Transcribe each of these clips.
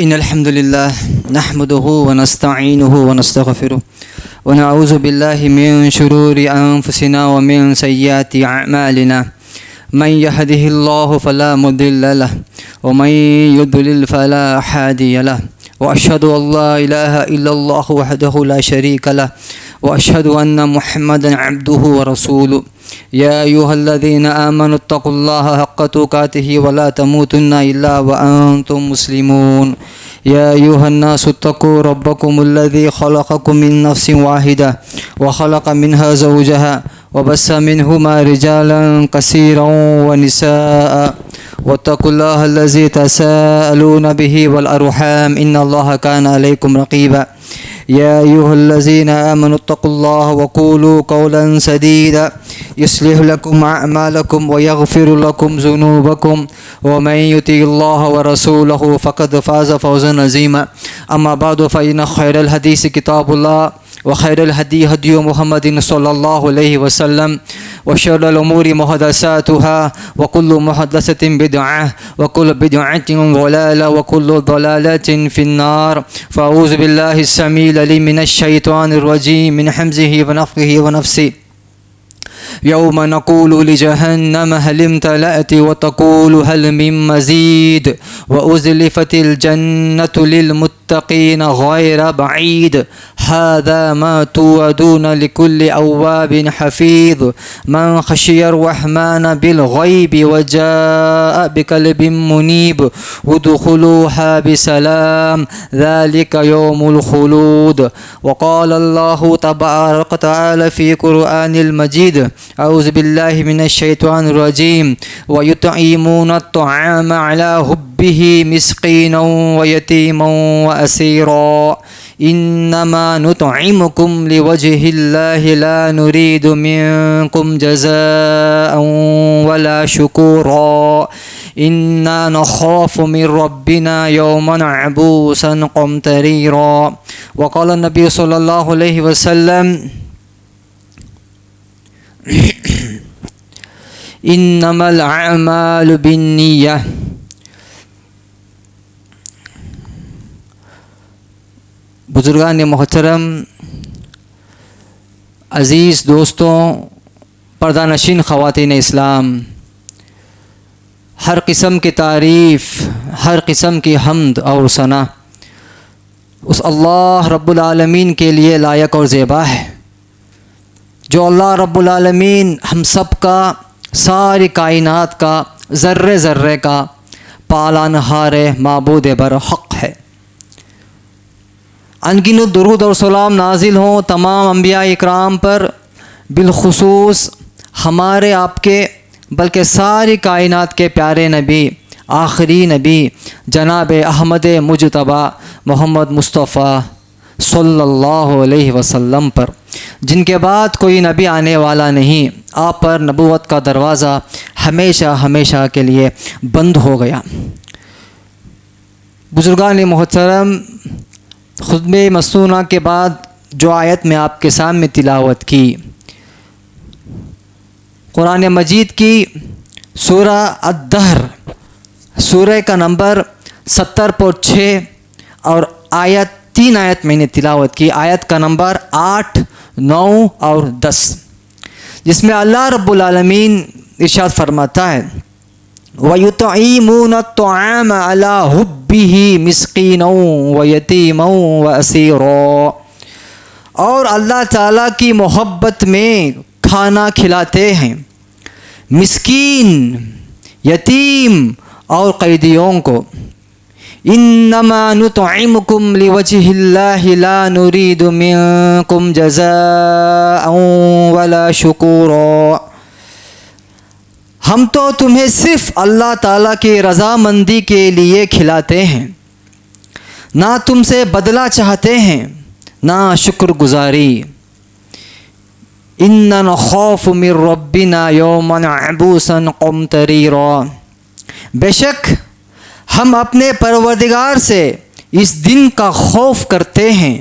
إن الحمد لله نحمده ونستعينه ونستغفره ونعوذ بالله من شرور أنفسنا ومن سيئات أعمالنا من يهده الله فلا مضل له ومن يضلل فلا هادي له وأشهد أن لا إله إلا الله وحده لا شريك له وأشهد أن محمدا عبده ورسوله يا أيها الذين آمنوا اتقوا الله حق تقاته ولا تموتن إلا وأنتم مسلمون يا أيها الناس اتقوا ربكم الذي خلقكم من نفس واحدة وخلق منها زوجها وبث منهما رجالا كثيرا ونساء واتقوا الله الذي تساءلون به والأرحام إن الله كان عليكم رقيبا يا أيها الذين آمنوا اتقوا الله وقولوا قولا سديدا يصلح لكم أعمالكم ويغفر لكم ذنوبكم ومن يطع الله ورسوله فقد فاز فوزا عظيما أما بعد فإن خير الحديث كتاب الله وخير الهدي هدي محمد صلى الله عليه وسلم وشر الأمور محدثاتها وكل محدثة بدعة وكل بدعة ضلالة وكل ضلالة في النار فأعوذ بالله السميع العليم من الشيطان الرجيم من حمزه ونفخه ونفسه يوم نقول لجهنم هل امتلأت وتقول هل من مزيد وأزلفت الجنة للمتقين غير بعيد هذا ما توعدون لكل أواب حفيظ من خشي الرحمن بالغيب وجاء بقلب منيب ادخلوها بسلام ذلك يوم الخلود وقال الله تبارك وتعالى في القرآن المجيد أعوذ بالله من الشيطان الرجيم ويطعمون الطعام على حبه مسكينا ويتيما وأسيرا إنما نطعمكم لوجه الله لا نريد منكم جزاء ولا شكورا إنا نخاف من ربنا يوما عبوسا قمطريرا وقال النبي صلى الله عليه وسلم إنما الأعمال بالنية بزرگان محترم، عزیز دوستوں، پردہ نشین خواتین اسلام، ہر قسم کی تعریف، ہر قسم کی حمد اور ثنا اس اللہ رب العالمین کے لیے لائق اور زیبا ہے، جو اللہ رب العالمین ہم سب کا، ساری کائنات کا، ذرے ذرے کا پالانہار معبود برحق ہے۔ انگنت درود اور سلام نازل ہوں تمام انبیاء اکرام پر، بالخصوص ہمارے آپ کے بلکہ ساری کائنات کے پیارے نبی، آخری نبی جناب احمد مجتبیٰ محمد مصطفیٰ صلی اللہ علیہ وسلم پر، جن کے بعد کوئی نبی آنے والا نہیں۔ آپ پر نبوت کا دروازہ ہمیشہ ہمیشہ کے لیے بند ہو گیا۔ بزرگان محترم، خطبہ مسنونہ کے بعد جو آیت میں آپ کے سامنے تلاوت کی، قرآن مجید کی سورہ الدہر، سورہ کا نمبر 70.6 اور آیت 3 آیت میں نے تلاوت کی، آیت کا نمبر 8، 9 اور 10، جس میں اللہ رب العالمین ارشاد فرماتا ہے وَيُطْعِمُونَ الطَّعَامَ عَلَى حُبِّهِ مِسْكِينًا وَيَتِيمًا وَأَسِيرًا، اور اللہ تعالیٰ کی محبت میں کھانا کھلاتے ہیں مسکین، یتیم اور قیدیوں کو۔ انما نطعمکم لوجہ اللہ لا نرید منکم جزاء ولا شکورا، ہم تو تمہیں صرف اللہ تعالیٰ کی رضامندی کے لیے کھلاتے ہیں، نہ تم سے بدلہ چاہتے ہیں نہ شکر گزاری۔ اِنَّا نَخَافُ مِن رَّبِّنَا يَوْمًا عَبُوسًا قَمْطَرِيرًا، بے شک ہم اپنے پروردگار سے اس دن کا خوف کرتے ہیں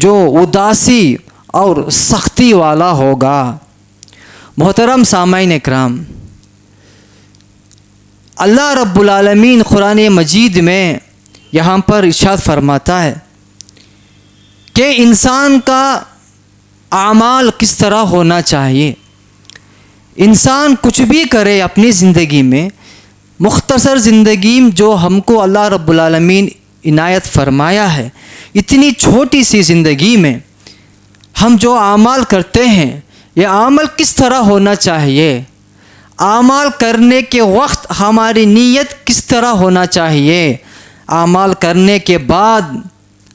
جو اداسی اور سختی والا ہوگا۔ محترم سامعین اکرام، اللہ رب العالمین قرآن مجید میں یہاں پر ارشاد فرماتا ہے کہ انسان کا اعمال کس طرح ہونا چاہیے. انسان کچھ بھی کرے اپنی زندگی میں، مختصر زندگی جو ہم کو اللہ رب العالمین عنایت فرمایا ہے، اتنی چھوٹی سی زندگی میں ہم جو اعمال کرتے ہیں، یہ عمل کس طرح ہونا چاہیے؟ اعمال کرنے کے وقت ہماری نیت کس طرح ہونا چاہیے؟ اعمال کرنے کے بعد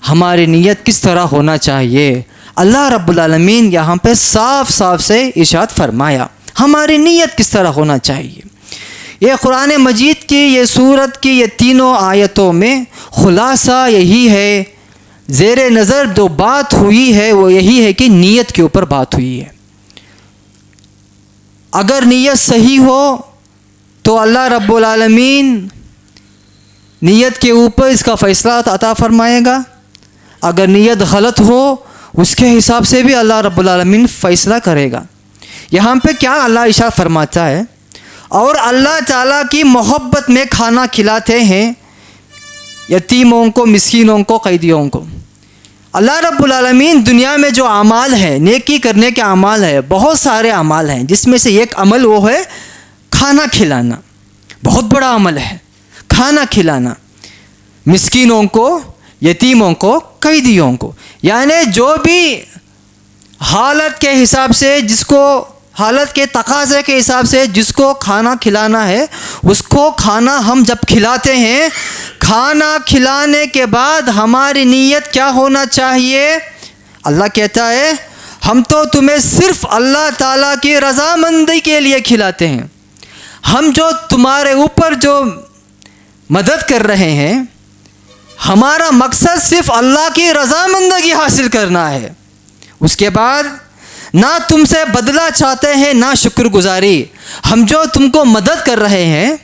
ہماری نیت کس طرح ہونا چاہیے؟ اللہ رب العالمین یہاں پہ صاف صاف سے ارشاد فرمایا ہماری نیت کس طرح ہونا چاہیے. یہ قرآن مجید کی یہ سورت کی یہ تینوں آیتوں میں خلاصہ یہی ہے، زیر نظر جو بات ہوئی ہے وہ یہی ہے کہ نیت کے اوپر بات ہوئی ہے. اگر نیت صحیح ہو تو اللہ رب العالمین نیت کے اوپر اس کا فیصلہ عطا فرمائے گا. اگر نیت غلط ہو اس کے حساب سے بھی اللہ رب العالمین فیصلہ کرے گا. یہاں پہ کیا اللہ ارشاد فرماتا ہے؟ اور اللہ تعالیٰ کی محبت میں کھانا کھلاتے ہیں یتیموں کو، مسکینوں کو، قیدیوں کو. اللہ رب العالمین دنیا میں جو اعمال ہے، نیکی کرنے کے اعمال ہے، بہت سارے اعمال ہیں، جس میں سے ایک عمل وہ ہے کھانا کھلانا. بہت بڑا عمل ہے کھانا کھلانا، مسکینوں کو، یتیموں کو، قیدیوں کو. یعنی جو بھی حالت کے حساب سے، جس کو حالت کے تقاضے کے حساب سے جس کو کھانا کھلانا ہے، اس کو کھانا ہم جب کھلاتے ہیں، کھانا کھلانے کے بعد ہماری نیت کیا ہونا چاہیے؟ اللہ کہتا ہے ہم تو تمہیں صرف اللہ تعالیٰ کی رضامندی کے لیے کھلاتے ہیں. ہم جو تمہارے اوپر جو مدد کر رہے ہیں، ہمارا مقصد صرف اللہ کی رضامندگی حاصل کرنا ہے. اس کے بعد نہ تم سے بدلہ چاہتے ہیں نہ شکر گزاری. ہم جو تم کو مدد کر رہے ہیں،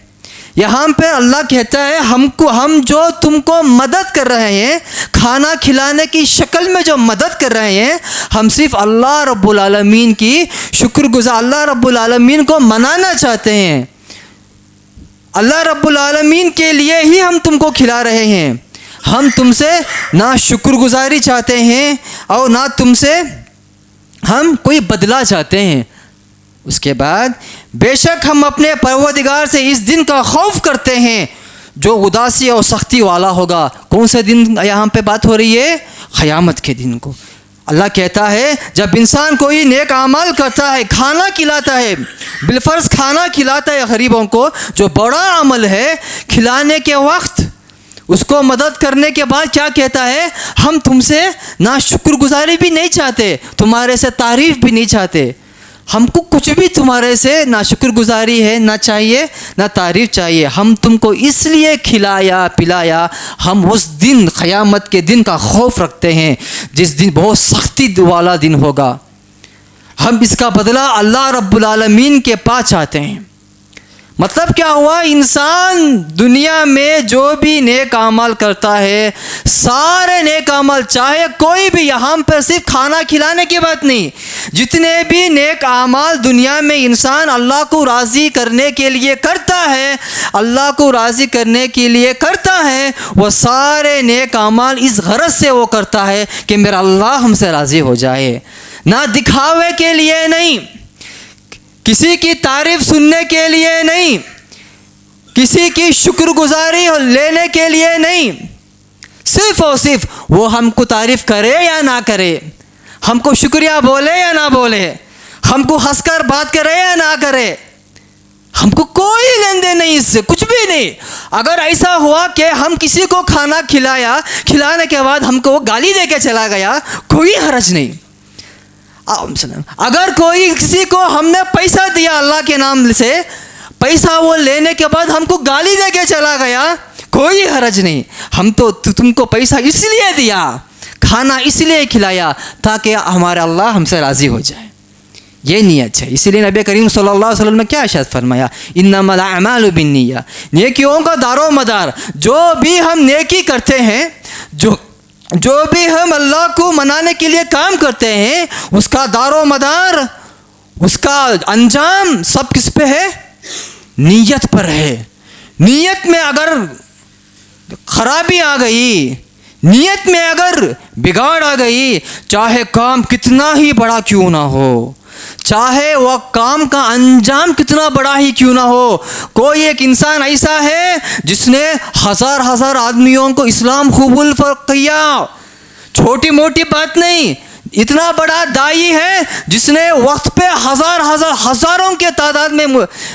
یہاں پہ اللہ کہتا ہے ہم جو تم کو مدد کر رہے ہیں، کھانا کھلانے کی شکل میں جو مدد کر رہے ہیں، ہم صرف اللہ رب العالمین کی شکر گزار، اللہ رب العالمین کو منانا چاہتے ہیں. اللہ رب العالمین کے لیے ہی ہم تم کو کھلا رہے ہیں. ہم تم سے نہ شکر گزاری چاہتے ہیں اور نہ تم سے ہم کوئی بدلہ چاہتے ہیں. اس کے بعد بے شک ہم اپنے پروردگار سے اس دن کا خوف کرتے ہیں جو اداسی اور سختی والا ہوگا. کون سے دن یہاں پہ بات ہو رہی ہے؟ قیامت کے دن کو. اللہ کہتا ہے جب انسان کوئی نیک اعمال کرتا ہے، کھانا کھلاتا ہے، بالفرض کھانا کھلاتا ہے غریبوں کو، جو بڑا عمل ہے، کھلانے کے وقت اس کو مدد کرنے کے بعد کیا کہتا ہے؟ ہم تم سے نہ شکر گزاری بھی نہیں چاہتے، تمہارے سے تعریف بھی نہیں چاہتے. ہم کو کچھ بھی تمہارے سے نہ شکر گزاری ہے، نہ چاہیے، نہ تعریف چاہیے. ہم تم کو اس لیے کھلایا پلایا، ہم اس دن قیامت کے دن کا خوف رکھتے ہیں جس دن بہت سختی والا دن ہوگا. ہم اس کا بدلہ اللہ رب العالمین کے پاس چاہتے ہیں. مطلب کیا ہوا؟ انسان دنیا میں جو بھی نیک اعمال کرتا ہے، سارے نیک اعمال، چاہے کوئی بھی، یہاں پر صرف کھانا کھلانے کی بات نہیں، جتنے بھی نیک اعمال دنیا میں انسان اللہ کو راضی کرنے کے لیے کرتا ہے، اللہ کو راضی کرنے کے لیے کرتا ہے، وہ سارے نیک اعمال اس غرض سے وہ کرتا ہے کہ میرا اللہ ہم سے راضی ہو جائے. نہ دکھاوے کے لیے نہیں، کسی کی تعریف سننے کے لیے نہیں، کسی کی شکر گزاری لینے کے لیے نہیں، صرف اور صرف وہ ہم کو تعریف کرے یا نہ کرے، ہم کو شکریہ بولے یا نہ بولے، ہم کو ہنس کر بات کرے یا نہ کرے، ہم کو کوئی لین دین نہیں، اس سے کچھ بھی نہیں. اگر ایسا ہوا کہ ہم کسی کو کھانا کھلایا، کھلانے کے بعد ہم کو گالی دے کے چلا گیا، کوئی حرج نہیں. اگر کوئی کسی کو ہم نے پیسہ دیا اللہ کے نام سے، پیسہ وہ لینے کے بعد ہم کو گالی دے کے چلا گیا، کوئی حرج نہیں. ہم تو تم کو پیسہ اس لیے دیا، کھانا اس لیے کھلایا تاکہ ہمارا اللہ ہم سے راضی ہو جائے. یہ نیت ہے. اسی لیے نبی کریم صلی اللہ علیہ وسلم نے کیا ارشاد فرمایا؟ انما الاعمال بالنیہ. نیکیوں کا دار و مدار، جو بھی ہم نیکی کرتے ہیں، جو بھی ہم اللہ کو منانے کے لیے کام کرتے ہیں، اس کا دار و مدار، اس کا انجام سب کس پہ ہے؟ نیت پر ہے. نیت میں اگر خرابی آ گئی، نیت میں اگر بگاڑ آ گئی، چاہے کام کتنا ہی بڑا کیوں نہ ہو، چاہے وہ کام کا انجام کتنا بڑا ہی کیوں نہ ہو. کوئی ایک انسان ایسا ہے جس نے ہزار آدمیوں کو اسلام قبول کیا، چھوٹی موٹی بات نہیں. اتنا بڑا دائی ہے جس نے وقت پہ ہزاروں کے تعداد میں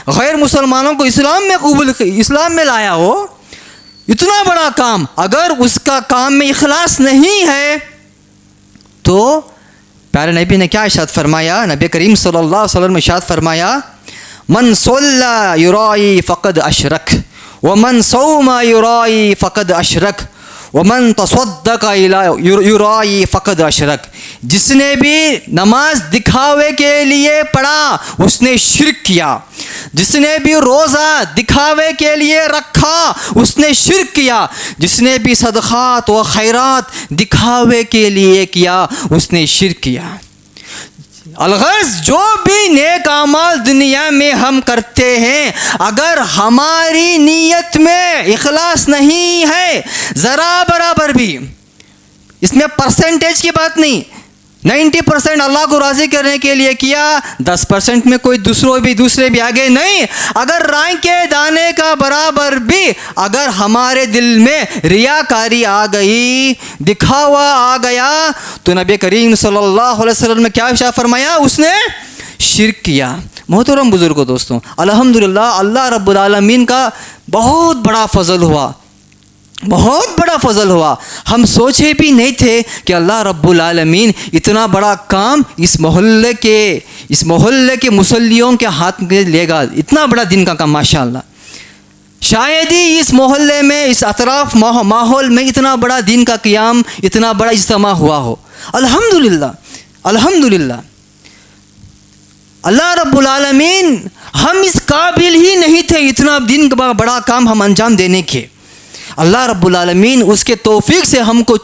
غیر مسلمانوں کو اسلام میں لایا ہو. اتنا بڑا کام، اگر اس کا کام میں اخلاص نہیں ہے تو پیارے نبی نے کیا ارشاد فرمایا؟ نبی کریم صلی اللہ علیہ وسلم نے ارشاد فرمایا، من صلی یرائی فقد اشرک ومن صوم یرائی فقد اشرک ومن تصدق یرائی فقد اشرک. جس نے بھی نماز دکھاوے کے لیے پڑھا اس نے شرک کیا، جس نے بھی روزہ دکھاوے کے لیے رکھا اس نے شرک کیا، جس نے بھی صدقات و خیرات دکھاوے کے لیے کیا اس نے شرک کیا. الغرض جو بھی نیک اعمال دنیا میں ہم کرتے ہیں، اگر ہماری نیت میں اخلاص نہیں ہے ذرا برابر بھی، اس میں پرسنٹیج کی بات نہیں، 90% اللہ کو راضی کرنے کے لیے کیا، 10% میں کوئی دوسرے بھی آگے نہیں. اگر رائے کے دانے کا برابر بھی اگر ہمارے دل میں ریاکاری آ گئی، دکھاوا آ گیا، تو نبی کریم صلی اللہ علیہ وسلم نے کیا ارشاد فرمایا؟ اس نے شرک کیا. محترم بزرگوں، دوستوں، الحمدللہ اللہ رب العالمین کا بہت بڑا فضل ہوا، بہت بڑا فضل ہوا. ہم سوچے بھی نہیں تھے کہ اللہ رب العالمین اتنا بڑا کام اس محلے کے مصلیوں کے ہاتھ میں لے گا. اتنا بڑا دن کا کام، ماشاءاللہ. شاید ہی اس محلے میں، اس اطراف ماحول میں اتنا بڑا دن کا قیام، اتنا بڑا اجتماع ہوا ہو. الحمدللہ الحمدللہ. اللہ رب العالمین، ہم اس قابل ہی نہیں تھے اتنا دن کا بڑا کام ہم انجام دینے کے. اللہ رب العالمین اس کے توفیق سے ہم کو،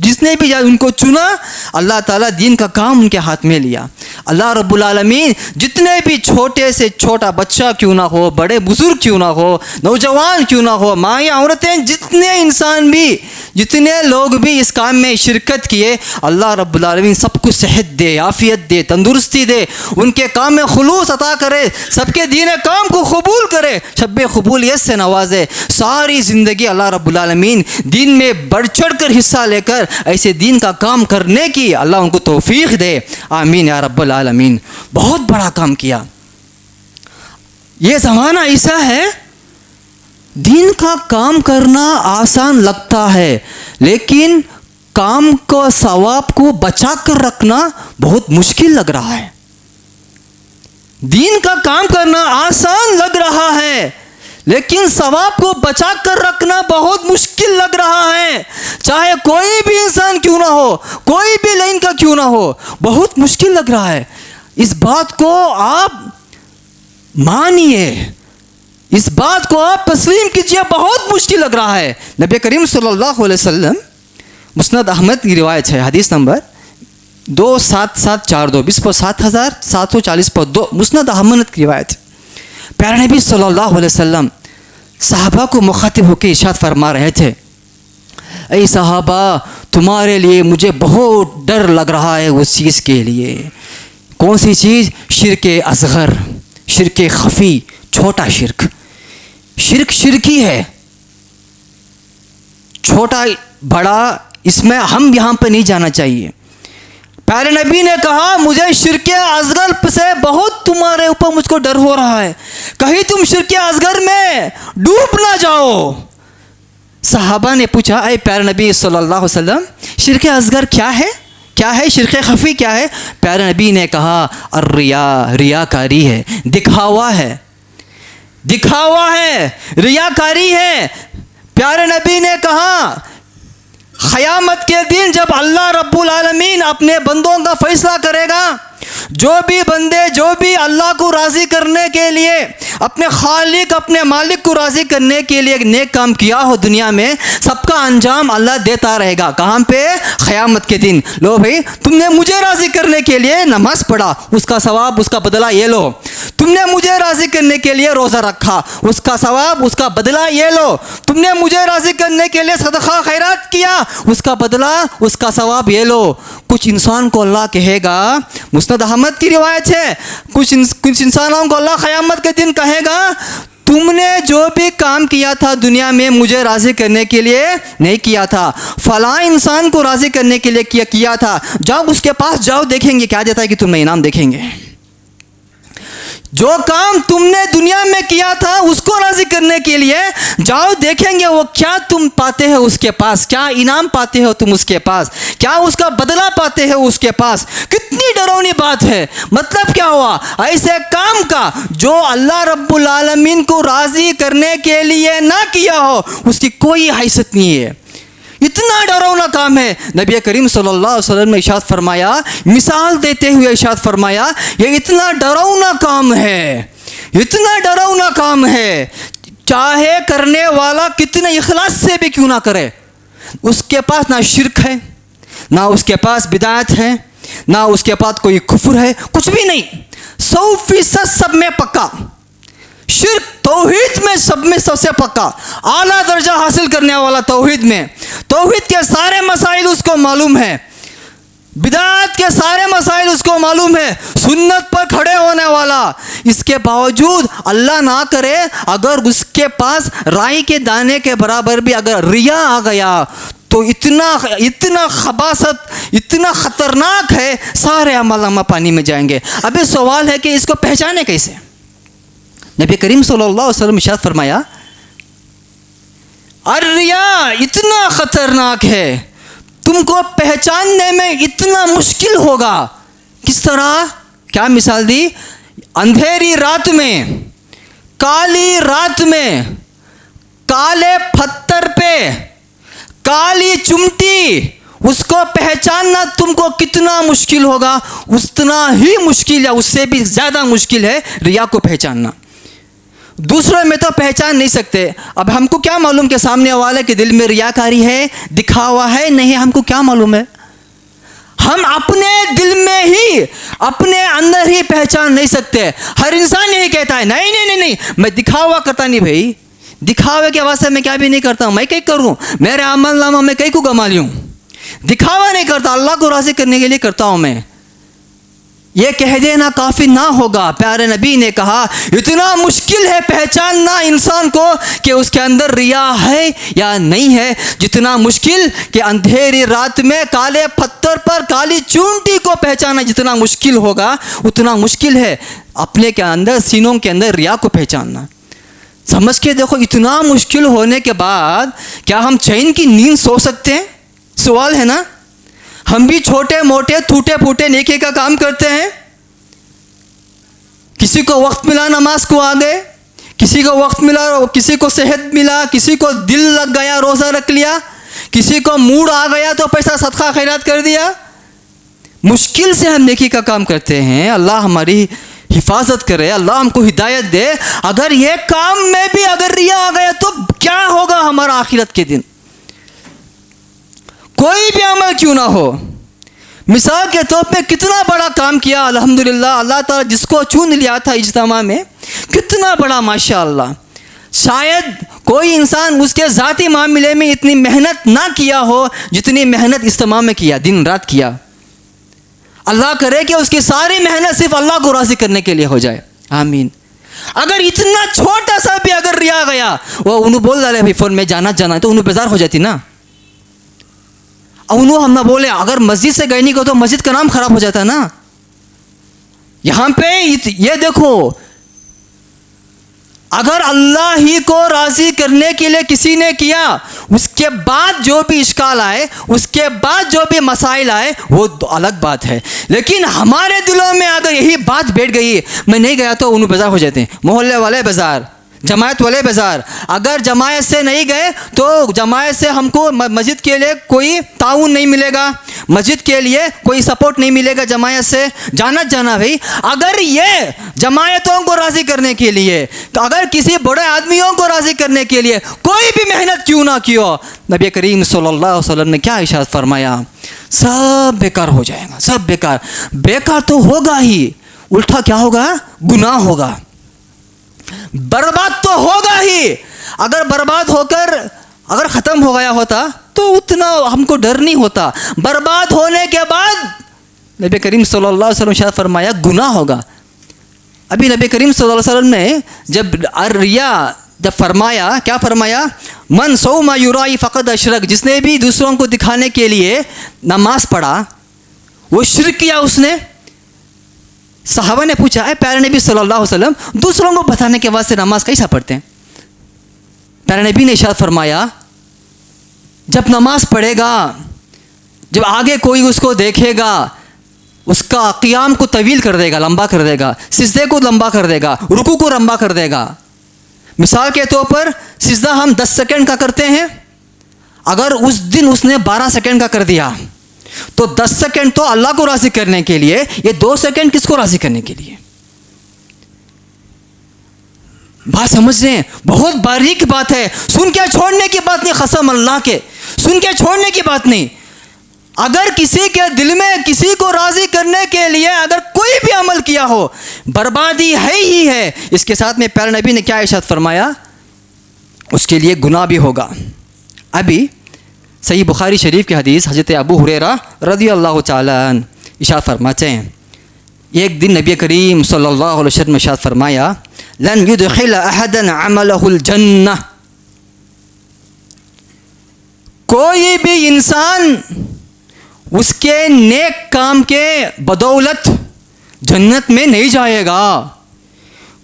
جس نے بھی ان کو چنا، اللہ تعالیٰ دین کا کام ان کے ہاتھ میں لیا. اللہ رب العالمین جتنے بھی چھوٹے سے چھوٹا بچہ کیوں نہ ہو، بڑے بزرگ کیوں نہ ہو، نوجوان کیوں نہ ہو، مائیں عورتیں، جتنے انسان بھی، جتنے لوگ بھی اس کام میں شرکت کیے، اللہ رب العالمین سب کو صحت دے، عافیت دے، تندرستی دے، ان کے کام میں خلوص عطا کرے، سب کے دین کام کو قبول کرے، شب قبولیت سے نوازے. ساری زندگی اللہ رب العالمین دین میں بڑھ چڑھ کر حصہ لے کر ایسے دین کا کام کرنے کی اللہ ان کو توفیق دے. آمین یا رب العالمین. بہت بڑا کام کیا. یہ زمانہ ایسا ہے، دین کا کام کرنا آسان لگتا ہے، لیکن کام کو، ثواب کو بچا کر رکھنا بہت مشکل لگ رہا ہے. دین کا کام کرنا آسان لگ رہا ہے، لیکن ثواب کو بچا کر رکھنا بہت مشکل لگ رہا ہے. چاہے کوئی بھی انسان کیوں نہ ہو، کوئی بھی لائن کا کیوں نہ ہو، بہت مشکل لگ رہا ہے. اس بات کو آپ مانیے، اس بات کو آپ تسلیم کیجیے، بہت مشکل لگ رہا ہے. نبی کریم صلی اللہ علیہ وسلم، مسند احمد کی روایت ہے، حدیث نمبر 27742 7740 مسند احمد کی روایت. پیارے نبی صلی اللہ علیہ وسلم صحابہ کو مخاطب ہو کے ارشاد فرما رہے تھے، اے صحابہ، تمہارے لیے مجھے بہت ڈر لگ رہا ہے اس چیز کے لیے. کون سی چیز؟ شرک اصغر، شرک خفی، چھوٹا شرک. شرک ہی ہے، چھوٹا بڑا اس میں ہم یہاں پہ نہیں جانا چاہیے. پیارے نبی نے کہا، مجھے شرک اصغر سے بہت تمہارے اوپر مجھ کو ڈر ہو رہا ہے، کہیں تم شرک اصغر میں ڈوب نہ جاؤ. صحابہ نے پوچھا، اے پیارے نبی صلی اللہ علیہ وسلم، شرک اصغر کیا ہے؟ کیا ہے شرک خفی؟ کیا ہے؟ پیارے نبی نے کہا، ریاکاری ہے، دکھاوا ہے، دکھاوا ہے، ریاکاری ہے. پیارے نبی نے کہا، قیامت کے دن جب اللہ رب العالمین اپنے بندوں کا فیصلہ کرے گا جو بھی بندے جو بھی اللہ کو راضی کرنے کے لیے اپنے خالق اپنے مالک کو راضی کرنے کے لیے ایک نیک کام کیا ہو دنیا میں، سب کا انجام اللہ دیتا رہے گا. کہاں پہ؟ قیامت کے دن. لو بھائی تم نے مجھے راضی کرنے کے لیے نماز پڑھا، اس کا ثواب اس کا بدلہ یہ لو. تم نے مجھے راضی کرنے کے لیے روزہ رکھا، اس کا ثواب اس کا بدلہ یہ لو. تم نے مجھے راضی کرنے کے لیے صدقہ خیرات کیا، اس کا بدلہ اس کا ثواب یہ لو. کچھ انسان کو اللہ کہے گا، مسند احمد کی روایت ہے، کچھ انسانوں کو اللہ قیامت کے دن کہے گا تم نے جو بھی کام کیا تھا دنیا میں مجھے راضی کرنے کے لیے نہیں کیا تھا، فلاں انسان کو راضی کرنے کے لیے کیا تھا، جاؤ اس کے پاس جاؤ، دیکھیں گے کیا دیتا ہے کہ تمہیں انعام دیکھیں گے. جو کام تم نے دنیا میں کیا تھا اس کو راضی کرنے کے لیے جاؤ، دیکھیں گے وہ کیا تم پاتے ہیں اس کے پاس، کیا انعام پاتے ہو تم اس کے پاس، کیا اس کا بدلہ پاتے ہو اس کے پاس. کتنی ڈراؤنی بات ہے. مطلب کیا ہوا؟ ایسے کام کا جو اللہ رب العالمین کو راضی کرنے کے لیے نہ کیا ہو اس کی کوئی حیثیت نہیں ہے. اتنا ڈراؤنا کام ہے. نبی کریم صلی اللہ علیہ وسلم نے ارشاد فرمایا، مثال دیتے ہوئے ارشاد فرمایا، یہ اتنا ڈراؤنا کام ہے، اتنا ڈراؤنا کام ہے، چاہے کرنے والا کتنے اخلاص سے بھی کیوں نہ کرے، اس کے پاس نہ شرک ہے، نہ اس کے پاس بدعت ہے، نہ اس کے پاس کوئی کفر ہے، کچھ بھی نہیں، 100% سب میں پکا. شرک توحید میں سب سے پکا، اعلیٰ درجہ حاصل کرنے والا توحید میں، توحید کے سارے مسائل اس کو معلوم ہے، بدعات کے سارے مسائل اس کو معلوم ہے، سنت پر کھڑے ہونے والا. اس کے باوجود اللہ نہ کرے اگر اس کے پاس رائی کے دانے کے برابر بھی اگر ریا آ گیا تو اتنا خباثت، اتنا خطرناک ہے، سارے عمل پانی میں جائیں گے. ابھی سوال ہے کہ اس کو پہچانے کیسے؟ نبی کریم صلی اللہ علیہ وسلم ارشاد فرمایا، الریا اتنا خطرناک ہے، تم کو پہچاننے میں اتنا مشکل ہوگا. کس طرح؟ کیا مثال دی؟ اندھیری رات میں، کالی رات میں، کالے پتھر پہ کالی چمٹی، اس کو پہچاننا تم کو کتنا مشکل ہوگا، اتنا ہی مشکل ہے، اس سے بھی زیادہ مشکل ہے ریا کو پہچاننا. دوسروں میں تو پہچان نہیں سکتے. اب ہم کو کیا معلوم کہ سامنے والے کے دل میں ریاکاری ہے، دکھاوا ہے، نہیں، ہم کو کیا معلوم ہے؟ ہم اپنے دل میں ہی، اپنے اندر ہی پہچان نہیں سکتے. ہر انسان یہی کہتا ہے، نہیں نہیں نہیں نہیں میں دکھاوا کرتا نہیں بھائی، دکھاوے کے واسطے میں کیا بھی نہیں کرتا ہوں، میں کیا کروں، میرے عمل نامہ میں کئی کو گما لوں، دکھاوا نہیں کرتا، اللہ کو راضی کرنے کے لیے کرتا ہوں میں. یہ کہہ دینا کافی نہ ہوگا. پیارے نبی نے کہا اتنا مشکل ہے پہچاننا انسان کو کہ اس کے اندر ریا ہے یا نہیں ہے، جتنا مشکل کہ اندھیری رات میں کالے پتھر پر کالی چونٹی کو پہچاننا جتنا مشکل ہوگا، اتنا مشکل ہے اپنے کے اندر، سینوں کے اندر ریا کو پہچاننا. سمجھ کے دیکھو، اتنا مشکل ہونے کے بعد کیا ہم چین کی نیند سو سکتے ہیں؟ سوال ہے نا. ہم بھی چھوٹے موٹے ٹوٹے پھوٹے نیکی کا کام کرتے ہیں. کسی کو وقت ملا نماز کو آ گئے، کسی کو وقت ملا، کسی کو صحت ملا، کسی کو دل لگ گیا روزہ رکھ لیا، کسی کو موڈ آ گیا تو پیسہ صدقہ خیرات کر دیا. مشکل سے ہم نیکی کا کام کرتے ہیں. اللہ ہماری حفاظت کرے، اللہ ہم کو ہدایت دے. اگر یہ کام میں بھی اگر ریا آ گیا تو کیا ہوگا ہمارا آخرت کے دن؟ کوئی بھی عمل کیوں نہ ہو، مثال کے طور پہ کتنا بڑا کام کیا الحمدللہ، اللہ تعالیٰ جس کو چن لیا تھا اجتماع میں، کتنا بڑا ماشاءاللہ. شاید کوئی انسان اس کے ذاتی معاملے میں اتنی محنت نہ کیا ہو جتنی محنت اجتماع میں کیا، دن رات کیا. اللہ کرے کہ اس کی ساری محنت صرف اللہ کو راضی کرنے کے لیے ہو جائے. آمین. اگر اتنا چھوٹا سا بھی اگر ریا گیا، وہ انہوں بول ڈالے بھائی فون میں جانا تو انہوں بیزار ہو جاتی نا. انہوں ہم نہ بولے، اگر مسجد سے گئے نہیں کو تو مسجد کا نام خراب ہو جاتا نا. یہاں پہ یہ دیکھو، اگر اللہ ہی کو راضی کرنے کے لیے کسی نے کیا، اس کے بعد جو بھی اشکال آئے، اس کے بعد جو بھی مسائل آئے، وہ الگ بات ہے. لیکن ہمارے دلوں میں اگر یہی بات بیٹھ گئی، میں نہیں گیا تو انہوں بیزار ہو جاتے ہیں، محلے والے بیزار، جماعت والے بازار، اگر جماعت سے نہیں گئے تو جماعت سے ہم کو مسجد کے لیے کوئی تعاون نہیں ملے گا، مسجد کے لیے کوئی سپورٹ نہیں ملے گا جماعت سے، جانا بھائی۔ اگر یہ جماعتوں کو راضی کرنے کے لیے، اگر کسی بڑے آدمیوں کو راضی کرنے کے لیے کوئی بھی محنت کیوں نہ کیو، نبی کریم صلی اللہ علیہ وسلم نے کیا ارشاد فرمایا؟ سب بیکار ہو جائے گا، سب بیکار تو ہوگا ہی، الٹا کیا ہوگا؟ گناہ ہوگا، برباد تو ہوگا ہی۔ اگر برباد ہو کر اگر ختم ہو گیا ہوتا تو اتنا ہم کو ڈر نہیں ہوتا، برباد ہونے کے بعد نبی کریم صلی اللہ علیہ وسلم شاید فرمایا گناہ ہوگا۔ ابھی نبی کریم صلی اللہ علیہ وسلم نے جب فرمایا، کیا فرمایا؟ من صوم یرائی فقد اشرک، جس نے بھی دوسروں کو دکھانے کے لیے نماز پڑھا وہ شرک کیا اس نے۔ صحابہ نے پوچھا، اے پیارے نبی صلی اللہ علیہ وسلم، دوسروں کو بتانے کے واسطے نماز کیسا پڑھتے ہیں؟ پیارے نبی نے ارشاد فرمایا، جب نماز پڑھے گا، جب آگے کوئی اس کو دیکھے گا، اس کا قیام کو طویل کر دے گا، لمبا کر دے گا، سجدے کو لمبا کر دے گا، رکوع کو لمبا کر دے گا۔ مثال کے طور پر سجدہ ہم 10 سیکنڈ کا کرتے ہیں، اگر اس دن اس نے 12 سیکنڈ کا کر دیا تو 10 سیکنڈ تو اللہ کو راضی کرنے کے لیے، یہ 2 سیکنڈ کس کو راضی کرنے کے لیے؟ بات سمجھ رہے ہیں؟ بہت باریک بات ہے، سن کے چھوڑنے کی بات نہیں، قسم اللہ کے سن کے چھوڑنے کی بات نہیں۔ اگر کسی کے دل میں کسی کو راضی کرنے کے لیے اگر کوئی بھی عمل کیا ہو، بربادی ہے ہی ہے۔ اس کے ساتھ میں پیارے نبی نے کیا ارشاد فرمایا؟ اس کے لیے گناہ بھی ہوگا۔ ابھی صحیح بخاری شریف کی حدیث، حضرت ابو ہریرہ رضی اللہ تعالی عنہ ارشاد فرماتے ہیں، ایک دن نبی کریم صلی اللہ علیہ وسلم ارشاد فرمایا، لن يدخل احدا عمله الجنہ، کوئی بھی انسان اس کے نیک کام کے بدولت جنت میں نہیں جائے گا،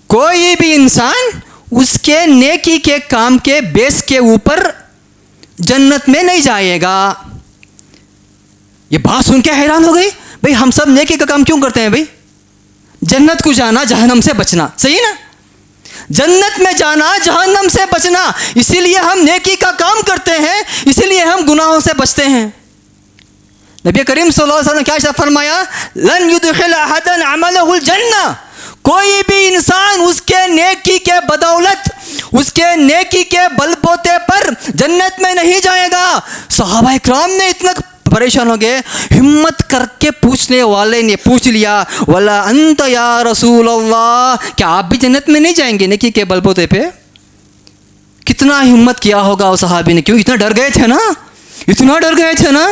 کوئی بھی انسان اس کے نیکی کے کام کے بیس کے اوپر جنت میں نہیں جائے گا۔ یہ بات سن کے حیران ہو گئی، بھئی ہم سب نیکی کا کام کیوں کرتے ہیں؟ بھئی جنت کو جانا، جہنم سے بچنا، صحیح نا؟ جنت میں جانا، جہنم سے بچنا، اسی لیے ہم نیکی کا کام کرتے ہیں، اسی لیے ہم گناہوں سے بچتے ہیں۔ نبی کریم صلی اللہ علیہ وسلم نے کیا فرمایا؟ لن يدخل احدا عمله الجنہ، کوئی بھی انسان اس کے نیکی کے بدولت، اس کے نیکی کے بل بوتے پر جنت میں نہیں جائے گا۔ صحابہ اکرام نے اتنا پریشان ہو گئے، ہمت کر کے پوچھنے والے نے پوچھ لیا، ولا انت یا رسول اللہ، کیا آپ بھی جنت میں نہیں جائیں گے نیکی کے بل بوتے پہ؟ کتنا ہمت کیا ہوگا اس صحابی نے، کیوں اتنا ڈر گئے تھے نا، اتنا ڈر گئے تھے نا،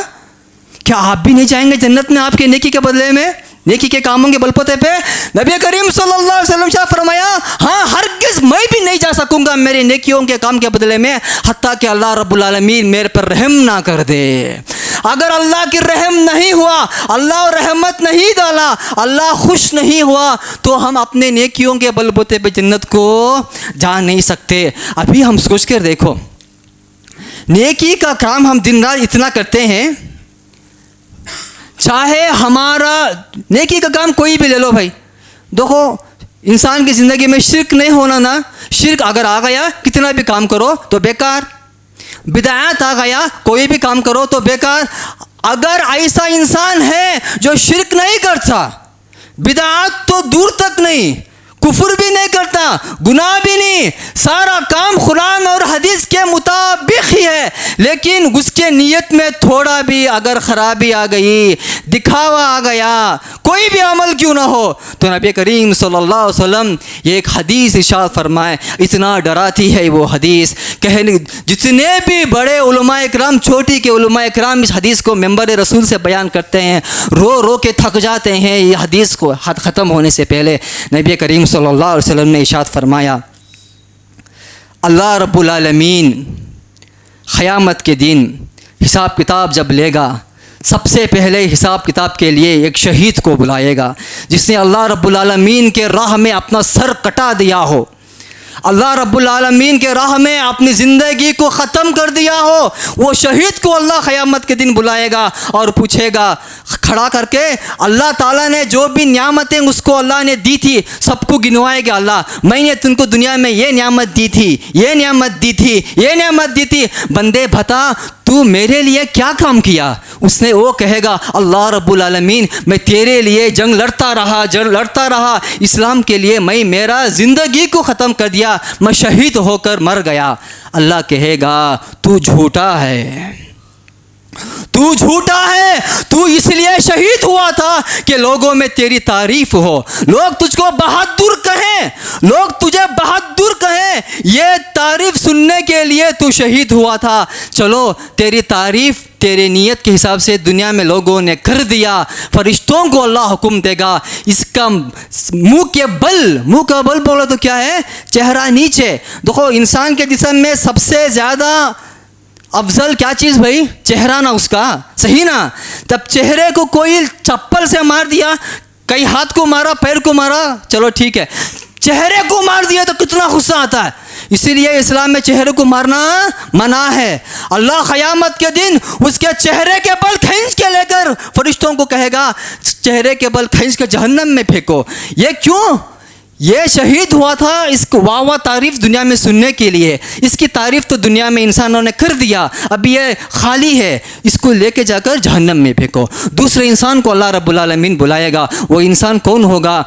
کیا آپ بھی نہیں جائیں گے جنت میں آپ کے نیکی کے بدلے میں، نیکی کے کاموں کے بل بوتے پہ؟ نبی کریم صلی اللہ علیہ وسلم شاہ فرمایا، ہاں ہرگز میں بھی نہیں جا سکوں گا میرے نیکیوں کے کام کے بدلے میں، حتیٰ کہ اللہ رب العالمین میرے پر رحم نہ کر دے۔ اگر اللہ کی رحم نہیں ہوا، اللہ رحمت نہیں ڈالا، اللہ خوش نہیں ہوا، تو ہم اپنے نیکیوں کے بل بوتے پہ جنت کو جا نہیں سکتے۔ ابھی ہم سوچ کر دیکھو، نیکی کا کام ہم دن رات اتنا کرتے ہیں، چاہے ہمارا نیکی کا کام کوئی بھی لے لو بھائی، دیکھو انسان کی زندگی میں شرک نہیں ہونا نا، شرک اگر آ گیا کتنا بھی کام کرو تو بیکار، بدعات آ گیا کوئی بھی کام کرو تو بیکار۔ اگر ایسا انسان ہے جو شرک نہیں کرتا، بدعات تو دور تک نہیں، کفر بھی نہیں کرتا، گناہ بھی نہیں، سارا کام قرآن اور حدیث کے مطابق ہی ہے، لیکن اس کے نیت میں تھوڑا بھی اگر خرابی آ گئی، دکھاوا آ گیا، کوئی بھی عمل کیوں نہ ہو، تو نبی کریم صلی اللہ علیہ وسلم یہ ایک حدیث ارشاد فرمائے، اتنا ڈراتی ہے وہ حدیث، کہنے جتنے بھی بڑے علماء اکرام، چھوٹی کے علماء اکرام اس حدیث کو منبر رسول سے بیان کرتے ہیں، رو رو کے تھک جاتے ہیں یہ حدیث کو ختم ہونے سے پہلے۔ نبی کریم صلی اللہ علیہ وسلم نے ارشاد فرمایا، اللہ رب العالمین قیامت کے دن حساب کتاب جب لے گا، سب سے پہلے حساب کتاب کے لیے ایک شہید کو بلائے گا، جس نے اللہ رب العالمین کے راہ میں اپنا سر کٹا دیا ہو، اللہ رب العالمین کے راہ میں اپنی زندگی کو ختم کر دیا ہو، وہ شہید کو اللہ قیامت کے دن بلائے گا اور پوچھے گا کھڑا کر کے، اللہ تعالیٰ نے جو بھی نعمتیں اس کو اللہ نے دی تھی سب کو گنوائے گا، اللہ میں نے تم کو دنیا میں یہ نعمت دی تھی، یہ نعمت دی تھی، یہ نعمت دی تھی، بندے بتا تو میرے لیے کیا کام کیا؟ اس نے وہ کہے گا اللہ رب العالمین میں تیرے لیے جنگ لڑتا رہا، اسلام کے لیے میں میرا زندگی کو ختم کر دیا، میں شہید ہو کر مر گیا۔ اللہ کہے گا تو جھوٹا ہے، تو جھوٹا ہے، تو اس لیے شہید ہوا تھا کہ لوگوں میں تیری تعریف ہو، لوگ تجھ کو بہادر کہیں، لوگ تجھے بہادر کہیں، یہ تعریف سننے کے لیے تو شہید ہوا تھا۔ چلو تیری تعریف تیرے نیت کے حساب سے دنیا میں لوگوں نے کر دیا، فرشتوں کو اللہ حکم دے گا اس کا منہ کا بل بولو تو کیا ہے؟ چہرہ نیچے۔ دیکھو انسان کے جسم میں سب سے زیادہ افضل کیا چیز بھائی؟ چہرہ نا اس کا، صحیح نا؟ تب چہرے کو کوئی چپل سے مار دیا، کئی ہاتھ کو مارا، پیر کو مارا، چلو ٹھیک ہے، چہرے کو مار دیا تو کتنا غصہ آتا ہے۔ اسی لیے اسلام میں چہرے کو مارنا منع ہے۔ اللہ قیامت کے دن اس کے چہرے کے بل کھینچ کے لے کر فرشتوں کو کہے گا چہرے کے بل کھینچ کے جہنم میں پھینکو۔ یہ کیوں؟ یہ شہید ہوا تھا اس کو واہ واہ تعریف دنیا میں سننے کے لیے، اس کی تعریف تو دنیا میں انسانوں نے کر دیا، اب یہ خالی ہے، اس کو لے کے جا کر جہنم میں پھینکو۔ دوسرے انسان کو اللہ رب العالمین بلائے گا، وہ انسان کون ہوگا؟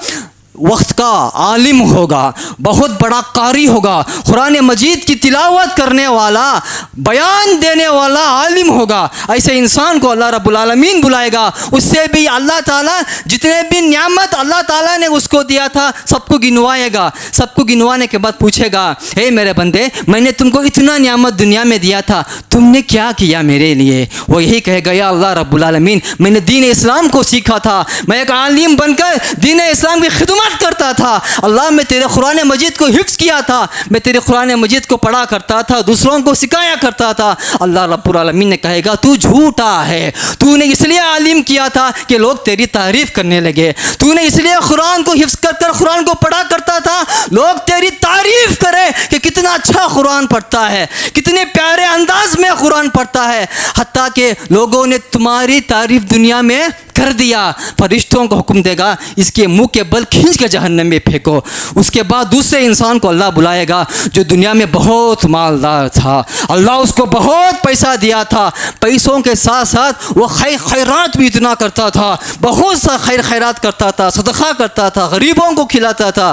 وقت کا عالم ہوگا، بہت بڑا قاری ہوگا، قرآن مجید کی تلاوت کرنے والا، بیان دینے والا عالم ہوگا۔ ایسے انسان کو اللہ رب العالمین بلائے گا، اس سے بھی اللہ تعالیٰ جتنے بھی نعمت اللہ تعالیٰ نے اس کو دیا تھا سب کو گنوائے گا۔ سب کو گنوانے کے بعد پوچھے گا اے میرے بندے میں نے تم کو اتنا نعمت دنیا میں دیا تھا، تم نے کیا کیا میرے لیے؟ وہ یہی کہے گا یا اللہ رب العالمین میں نے دین اسلام کو سیکھا تھا، میں ایک عالم بن کر دین اسلام کی خدمت کرتا تھا، اللہ میں تیرے قرآن مجید کو حفظ کیا تھا، میں تیرے قرآن مجید کو پڑھا کرتا تھا، دوسروں کو سکھایا کرتا تھا۔ اللہ رب العالمین نے کہے گا تو جھوٹا ہے، تو نے اس لیے عالم کیا تھا کہ لوگ تیری تعریف کرنے لگے، تو نے اس لیے قرآن کو حفظ کر کر قرآن کو پڑھا کرتا تھا لوگ تیری تعریف کرے کہ کتنا اچھا قرآن پڑھتا ہے، کتنے پیارے انداز میں قرآن پڑھتا ہے، حتیٰ کہ لوگوں نے تمہاری تعریف دنیا میں کر دیا۔ فرشتوں کو حکم دے گا اس کے منہ کے بل کھینچ کے جہنم میں پھینکو۔ اس کے بعد دوسرے انسان کو اللہ بلائے گا جو دنیا میں بہت مالدار تھا، اللہ اس کو بہت پیسہ دیا تھا، پیسوں کے ساتھ ساتھ وہ خیرات بھی اتنا کرتا تھا، بہت سا خیرات کرتا تھا، صدقہ کرتا تھا، غریبوں کو کھلاتا تھا۔